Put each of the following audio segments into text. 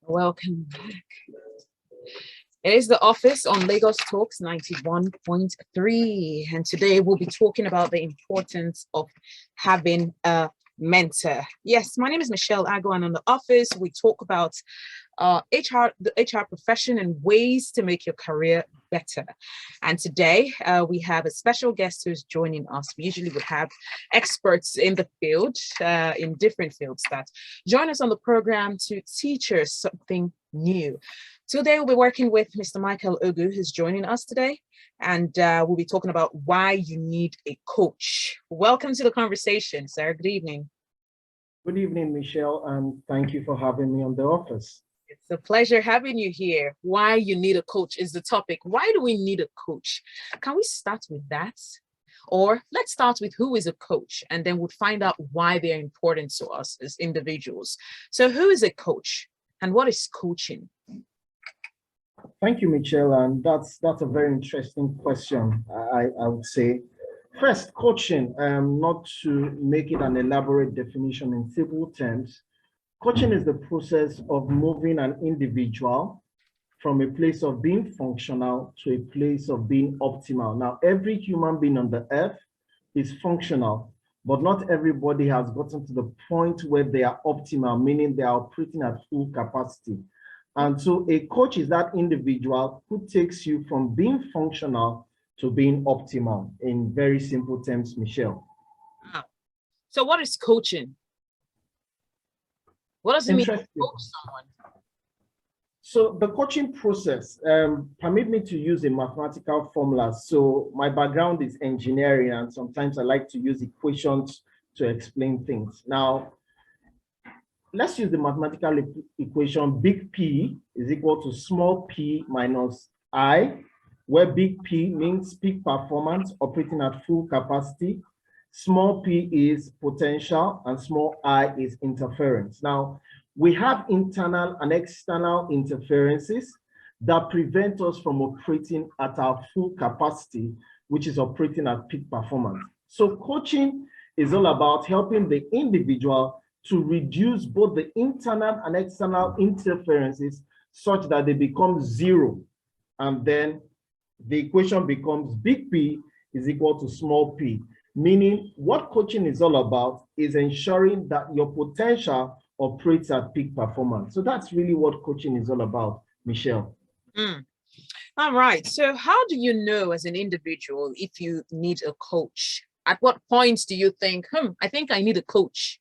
Welcome back. It is the office on Lagos Talks 91.3. And today we'll be talking about the importance of having a mentor. Yes, my name is Michelle Ago, and on the office, we talk about the HR profession and ways to make your career better. And today we have a special guest who's joining us. We usually would have experts in the field, in different fields, that join us on the program to teach us something new. Today we'll be working with Mr. Michael Ogu, who's joining us today, and we'll be talking about why you need a coach. Welcome to the conversation, sir. Good evening. Good evening, Michelle, and thank you for having me on the office. It's a pleasure having you here. Why you need a coach is the topic. Why do we need a coach? Can we start with that? Or let's start with who is a coach, and then we'll find out why they're important to us as individuals. So who is a coach, and what is coaching? Thank you, Michelle, and that's a very interesting question, I would say. First, coaching, not to make it an elaborate definition in simple terms, coaching is the process of moving an individual from a place of being functional to a place of being optimal. Now, every human being on the earth is functional, but not everybody has gotten to the point where they are optimal, meaning they are operating at full capacity. And so a coach is that individual who takes you from being functional to being optimal, in very simple terms, Michelle. Wow. So what is coaching? What does it mean to coach someone? So the coaching process, permit me to use a mathematical formula. So my background is engineering, and sometimes I like to use equations to explain things. Now, let's use the mathematical equation. Big P is equal to small p minus I, where big P means peak performance, operating at full capacity. Small p is potential, and small I is interference. Now, we have internal and external interferences that prevent us from operating at our full capacity, which is operating at peak performance. So coaching is all about helping the individual to reduce both the internal and external interferences such that they become zero. And then the equation becomes big P is equal to small p, meaning what coaching is all about is ensuring that your potential operates at peak performance. So that's really what coaching is all about, Michelle. All right. So how do you know as an individual if you need a coach? At what points do you think, I think I need a coach?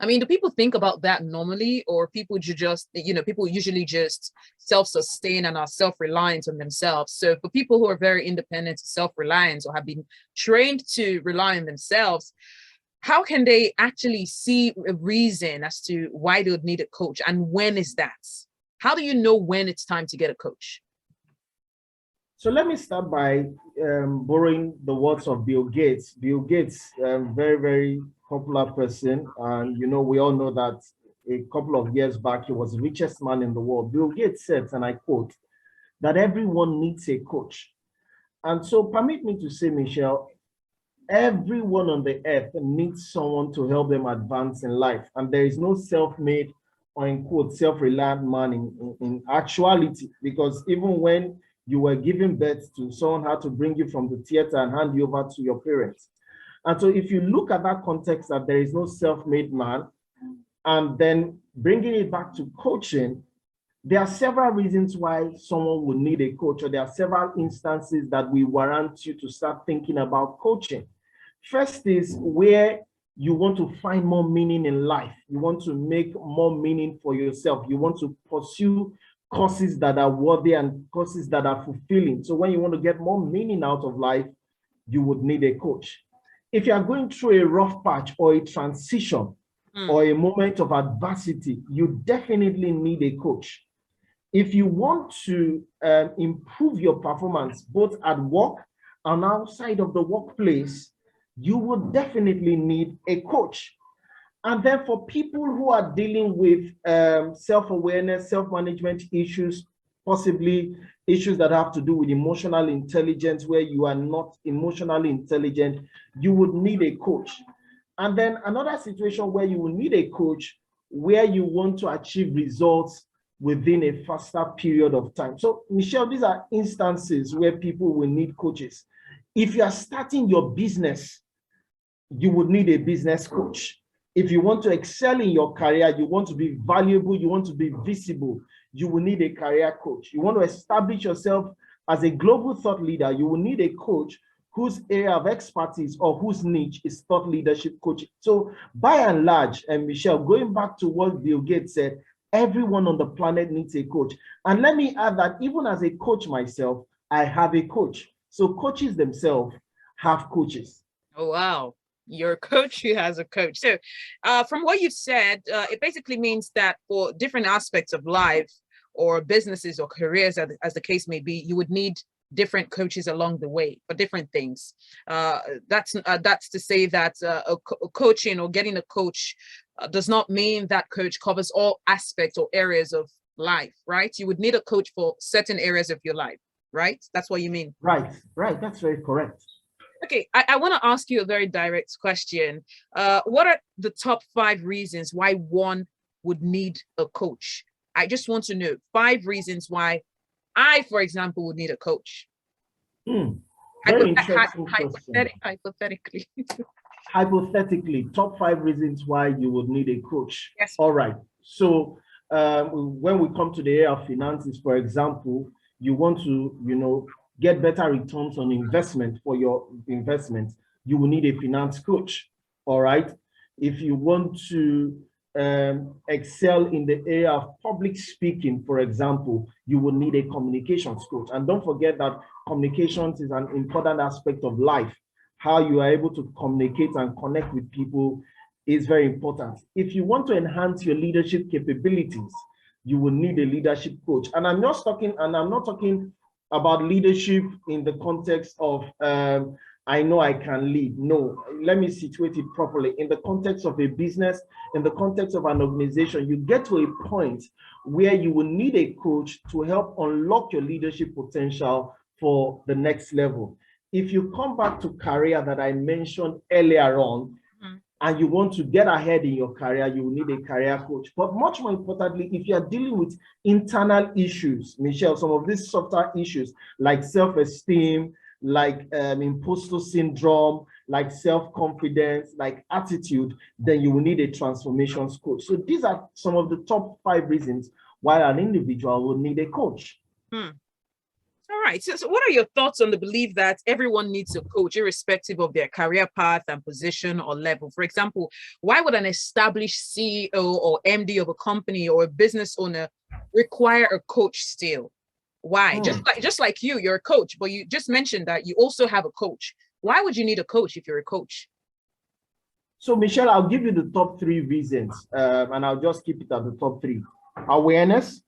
I mean, do people think about that normally, or people people usually just self-sustain and are self-reliant on themselves? So for people who are very independent, self-reliant, or have been trained to rely on themselves, how can they actually see a reason as to why they would need a coach, and when is that? How do you know when it's time to get a coach? So let me start by borrowing the words of Bill Gates. Bill Gates, very, very popular person. And, we all know that a couple of years back, he was the richest man in the world. Bill Gates said, and I quote, that everyone needs a coach. And so permit me to say, Michelle, everyone on the earth needs someone to help them advance in life. And there is no self-made or, in quote, self-reliant man in actuality, because even when you were giving birth to, someone had to bring you from the theater and hand you over to your parents. And so if you look at that context, that there is no self-made man, and then bringing it back to coaching, there are several reasons why someone would need a coach, or there are several instances that we warrant you to start thinking about coaching. First is where you want to find more meaning in life. You want to make more meaning for yourself. You want to pursue causes that are worthy and causes that are fulfilling. So when you want to get more meaning out of life, you would need a coach. If you are going through a rough patch or a transition or a moment of adversity, you definitely need a coach. If you want to improve your performance, both at work and outside of the workplace, you would definitely need a coach. And then for people who are dealing with self-awareness, self-management issues, possibly issues that have to do with emotional intelligence, where you are not emotionally intelligent, you would need a coach. And then another situation where you will need a coach, where you want to achieve results within a faster period of time. So, Michelle, these are instances where people will need coaches. If you are starting your business, you would need a business coach. If you want to excel in your career, you want to be valuable, you want to be visible, you will need a career coach. You want to establish yourself as a global thought leader, you will need a coach whose area of expertise or whose niche is thought leadership coaching. So by and large, and Michelle, going back to what Bill Gates said, everyone on the planet needs a coach. And let me add that even as a coach myself, I have a coach. So coaches themselves have coaches. Oh, wow. Your coach who has a coach. So from what you've said, it basically means that for different aspects of life or businesses or careers, as the case may be, you would need different coaches along the way for different things. That's to say that coaching or getting a coach does not mean that coach covers all aspects or areas of life, right? You would need a coach for certain areas of your life, right? That's what you mean. Right. That's very correct. Okay, I want to ask you a very direct question. What are the top 5 reasons why one would need a coach? I just want to know 5 reasons why I, for example, would need a coach. Very interesting question. Hypothetically. Hypothetically, top 5 reasons why you would need a coach. Yes. All right. So when we come to the area of finances, for example, you want to, get better returns on investment for your investments, you will need a finance coach. All right. If you want to excel in the area of public speaking, for example, you will need a communications coach. And don't forget that communications is an important aspect of life. How you are able to communicate and connect with people is very important. If you want to enhance your leadership capabilities, you will need a leadership coach. And I'm not talking about leadership in the context of I know I can lead. No, let me situate it properly. In the context of a business, in the context of an organization, you get to a point where you will need a coach to help unlock your leadership potential for the next level. If you come back to career that I mentioned earlier on, and you want to get ahead in your career, you will need a career coach. But much more importantly, if you are dealing with internal issues, Michelle, some of these softer issues like self-esteem, like imposter syndrome, like self-confidence, like attitude, then you will need a transformations coach. So these are some of the top 5 reasons why an individual will need a coach. All right. So what are your thoughts on the belief that everyone needs a coach, irrespective of their career path and position or level? For example, why would an established CEO or MD of a company or a business owner require a coach still? Why? Just like you're a coach, but you just mentioned that you also have a coach. Why would you need a coach if you're a coach? So, Michelle, I'll give you the top 3 reasons, and I'll just keep it at the top 3. Awareness,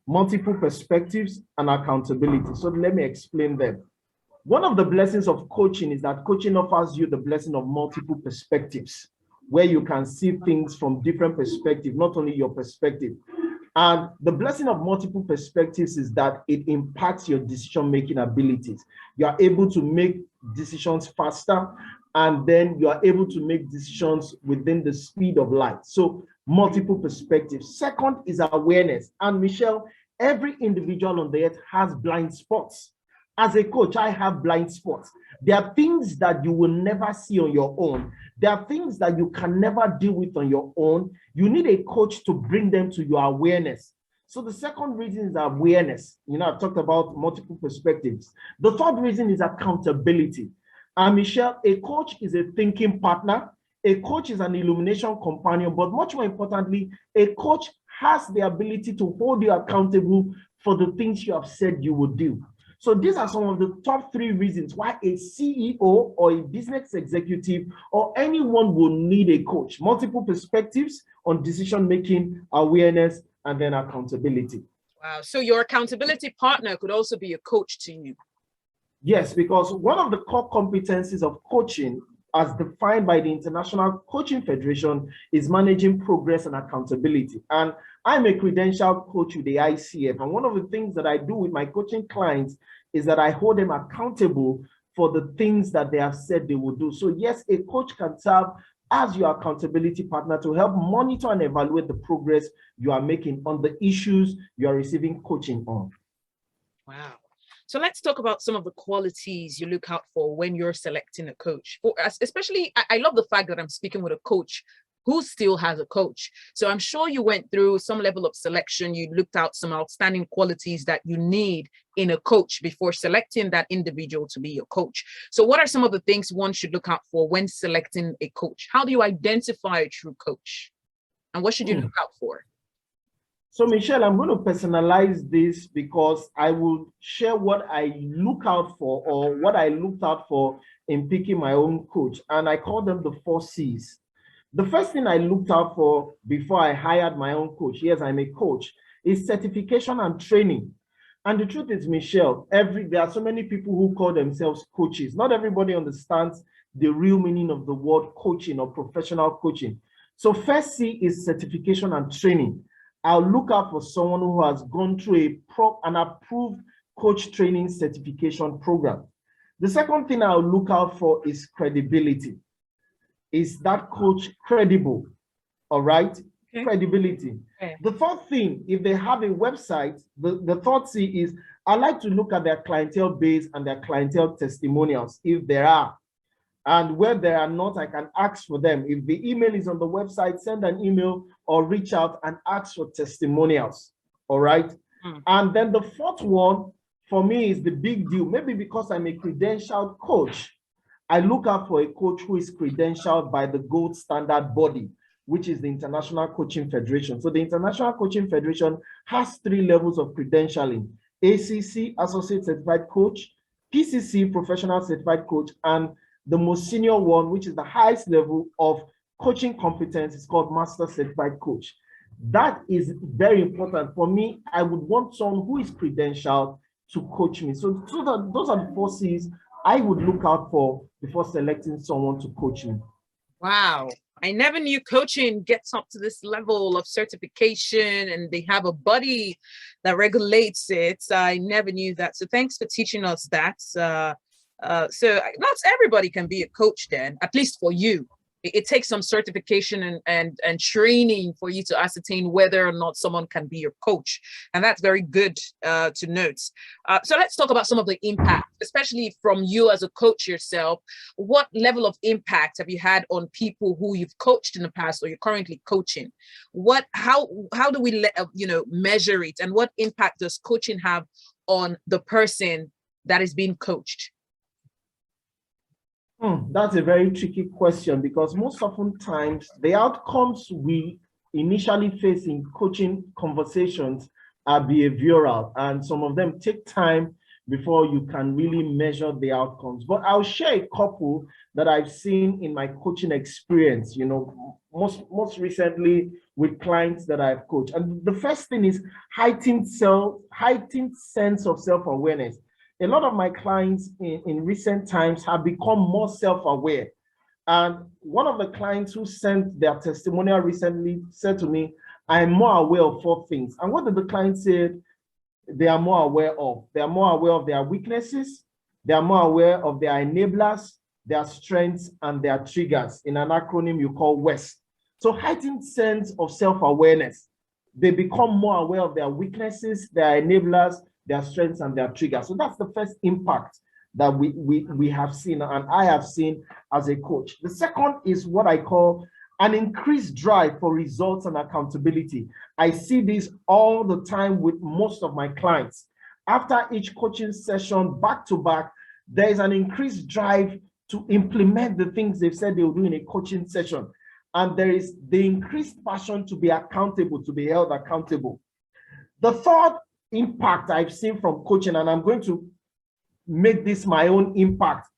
multiple perspectives, and accountability. So let me explain them. One of the blessings of coaching is that coaching offers you the blessing of multiple perspectives, where you can see things from different perspectives, not only your perspective. And the blessing of multiple perspectives is that it impacts your decision-making abilities. You are able to make decisions faster, and then you are able to make decisions within the speed of light. So multiple perspectives. Second is awareness. And Michelle, every individual on the earth has blind spots. As a coach, I have blind spots. There are things that you will never see on your own. There are things that you can never deal with on your own. You need a coach to bring them to your awareness. So the second reason is awareness. I've talked about multiple perspectives. The third reason is accountability. And Michelle, a coach is a thinking partner. A coach is an illumination companion, but much more importantly, a coach has the ability to hold you accountable for the things you have said you would do. So these are some of the top 3 reasons why a CEO or a business executive or anyone will need a coach. Multiple perspectives on decision-making, awareness, and then accountability. Wow. So your accountability partner could also be a coach to you. Yes, because one of the core competencies of coaching, as defined by the International Coaching Federation, is managing progress and accountability. And I'm a credentialed coach with the ICF. And one of the things that I do with my coaching clients is that I hold them accountable for the things that they have said they will do. So yes, a coach can serve as your accountability partner to help monitor and evaluate the progress you are making on the issues you are receiving coaching on. Wow. So let's talk about some of the qualities you look out for when you're selecting a coach. Especially, I love the fact that I'm speaking with a coach who still has a coach. So I'm sure you went through some level of selection. You looked out some outstanding qualities that you need in a coach before selecting that individual to be your coach. So what are some of the things one should look out for when selecting a coach? How do you identify a true coach? And what should you look out for? So Michelle, I'm going to personalize this because I will share what I look out for or what I looked out for in picking my own coach. And I call them the 4 C's. The first thing I looked out for before I hired my own coach, yes, I'm a coach, is certification and training. And the truth is, Michelle, there are so many people who call themselves coaches. Not everybody understands the real meaning of the word coaching or professional coaching. So first C is certification and training. I'll look out for someone who has gone through an approved coach training certification program. The second thing I'll look out for is credibility. Is that coach credible? All right, okay. Credibility. Okay. The third thing, if they have a website, the third C is I like to look at their clientele base and their clientele testimonials, if there are. And where there are not, I can ask for them. If the email is on the website, send an email or reach out and ask for testimonials. All right. And then the fourth one for me is the big deal. Maybe because I'm a credentialed coach, I look out for a coach who is credentialed by the gold standard body, which is the International Coaching Federation. So the International Coaching Federation has 3 levels of credentialing: ACC, Associate Certified Coach; PCC, Professional Certified Coach; and the most senior one, which is the highest level of coaching competence, is called Master Certified Coach. That is very important for me. I would want someone who is credentialed to coach me. So those are the 4 C's I would look out for before selecting someone to coach me. Wow. I never knew coaching gets up to this level of certification and they have a body that regulates it. I never knew that. So thanks for teaching us that. So not everybody can be a coach then, at least for you. It takes some certification and training for you to ascertain whether or not someone can be your coach. And that's very good to note. So let's talk about some of the impact, especially from you as a coach yourself. What level of impact have you had on people who you've coached in the past or you're currently coaching? How do we measure it? And what impact does coaching have on the person that is being coached? That's a very tricky question because most often times the outcomes we initially face in coaching conversations are behavioral, and some of them take time before you can really measure the outcomes. But I'll share a couple that I've seen in my coaching experience, most recently with clients that I've coached. And the first thing is heightened sense of self-awareness. A lot of my clients in recent times have become more self-aware. And one of the clients who sent their testimonial recently said to me, I'm more aware of 4 things. And what did the client say they are more aware of? They are more aware of their weaknesses. They are more aware of their enablers, their strengths, and their triggers. In an acronym you call WEST. So heightened sense of self-awareness. They become more aware of their weaknesses, their enablers, their strengths, and their triggers. So that's the first impact that we have seen and I have seen as a coach. The second is what I call an increased drive for results and accountability. I see this all the time with most of my clients. After each coaching session, back to back, there is an increased drive to implement the things they've said they will do in a coaching session. And there is the increased passion to be accountable, to be held accountable. The third impact I've seen from coaching, and I'm going to make this my own impact,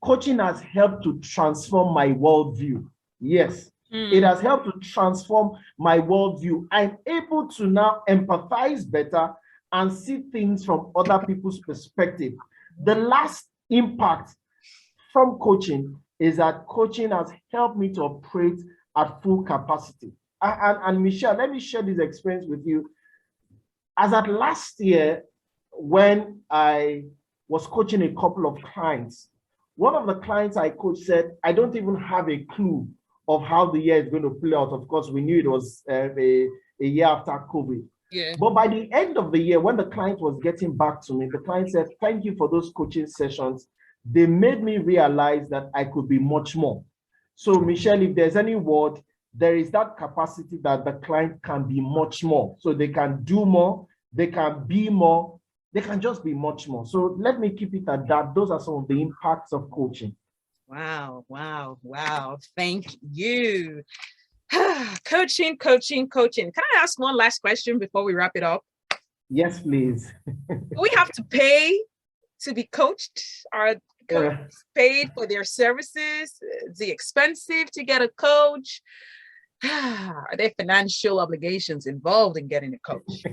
coaching has helped to transform my worldview. Yes, it has helped to transform my worldview. I'm able to now empathize better and see things from other people's perspective. The last impact from coaching is that coaching has helped me to operate at full capacity. And Michelle, let me share this experience with you. As at last year, when I was coaching a couple of clients, one of the clients I coached said, I don't even have a clue of how the year is going to play out. Of course, we knew it was a year after COVID. Yeah. But by the end of the year, when the client was getting back to me, the client said, thank you for those coaching sessions. They made me realize that I could be much more. So, Michelle, if there's any word, there is that capacity that the client can be much more. So they can do more, they can be more, they can just be much more. So let me keep it at that. Those are some of the impacts of coaching. Wow, wow, wow. Thank you. Coaching. Can I ask one last question before we wrap it up? Yes, please. Do we have to pay to be coached? Are coaches paid for their services? Is it expensive to get a coach? Are there financial obligations involved in getting a coach?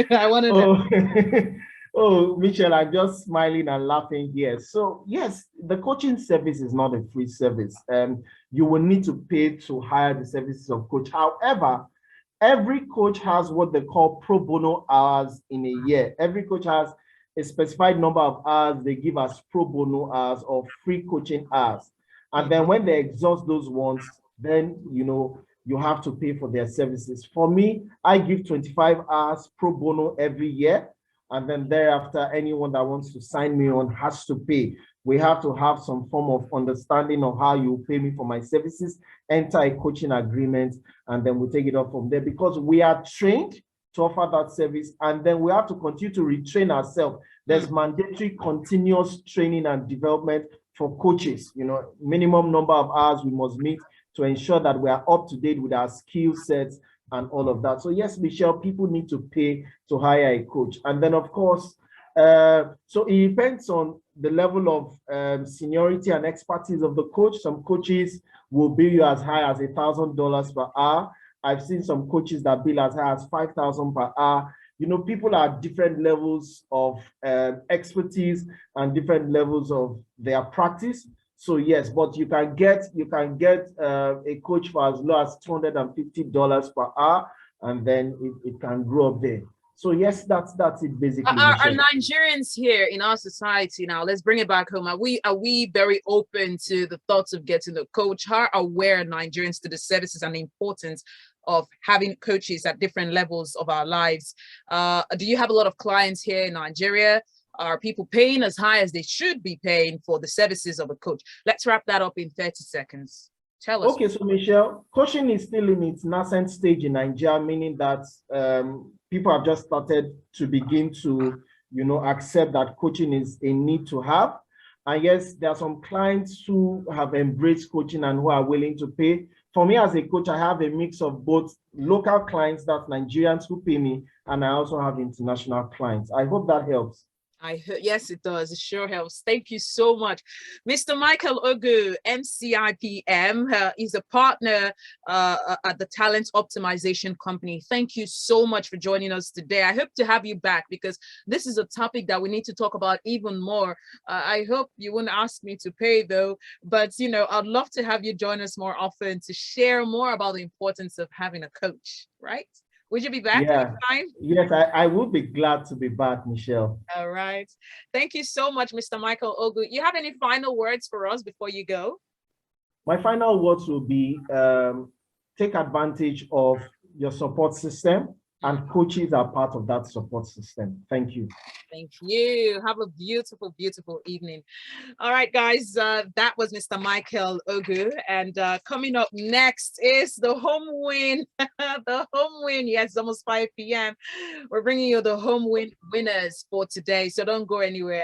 I want to know. Oh, Michelle, I'm just smiling and laughing here. So, yes, the coaching service is not a free service. You will need to pay to hire the services of coach. However, every coach has what they call pro bono hours in a year. Every coach has a specified number of hours they give as pro bono hours or free coaching hours. And then when they exhaust those ones, then, you have to pay for their services. For me, I give 25 hours pro bono every year. And then thereafter, anyone that wants to sign me on has to pay. We have to have some form of understanding of how you pay me for my services, enter a coaching agreement, and then we take it up from there, because we are trained to offer that service, and then we have to continue to retrain ourselves. There's mandatory continuous training and development for coaches, minimum number of hours we must meet to ensure that we are up to date with our skill sets and all of that. So yes, Michelle, people need to pay to hire a coach. And then of course, so it depends on the level of seniority and expertise of the coach. Some coaches will bill you as high as $1,000 per hour. I've seen some coaches that bill as high as $5,000 per hour. People are at different levels of expertise and different levels of their practice. So yes, but you can get a coach for as low as $250 per hour, and then it can grow up there. So yes, that's it basically. Are Nigerians here in our society now? Let's bring it back home. Are we very open to the thoughts of getting a coach? How aware are Nigerians to the services and the importance of having coaches at different levels of our lives? Do you have a lot of clients here in Nigeria? Are people paying as high as they should be paying for the services of a coach? Let's wrap that up in 30 seconds. Tell us. Okay, so Michelle, coaching is still in its nascent stage in Nigeria, meaning that people have just started to begin to, accept that coaching is a need to have. And yes, there are some clients who have embraced coaching and who are willing to pay. For me as a coach, I have a mix of both local clients, that's Nigerians who pay me, and I also have international clients. I hope that helps. I heard, yes, it does. It sure helps. Thank you so much. Mr. Michael Ogu, MCIPM, is a partner at the Talent Optimization Company. Thank you so much for joining us today. I hope to have you back, because this is a topic that we need to talk about even more. I hope you wouldn't ask me to pay though, but I'd love to have you join us more often to share more about the importance of having a coach, right? Would you be back next time? Yes, I would be glad to be back, Michelle. All right. Thank you so much, Mr. Michael Ogu. You have any final words for us before you go? My final words will be take advantage of your support system, and coaches are part of that support system. Thank you. Thank you. Have a beautiful, beautiful evening. All right, guys, that was Mr. Michael Ogu. And coming up next is the home win. The home win. Yes, almost 5 p.m. We're bringing you the home win winners for today. So don't go anywhere.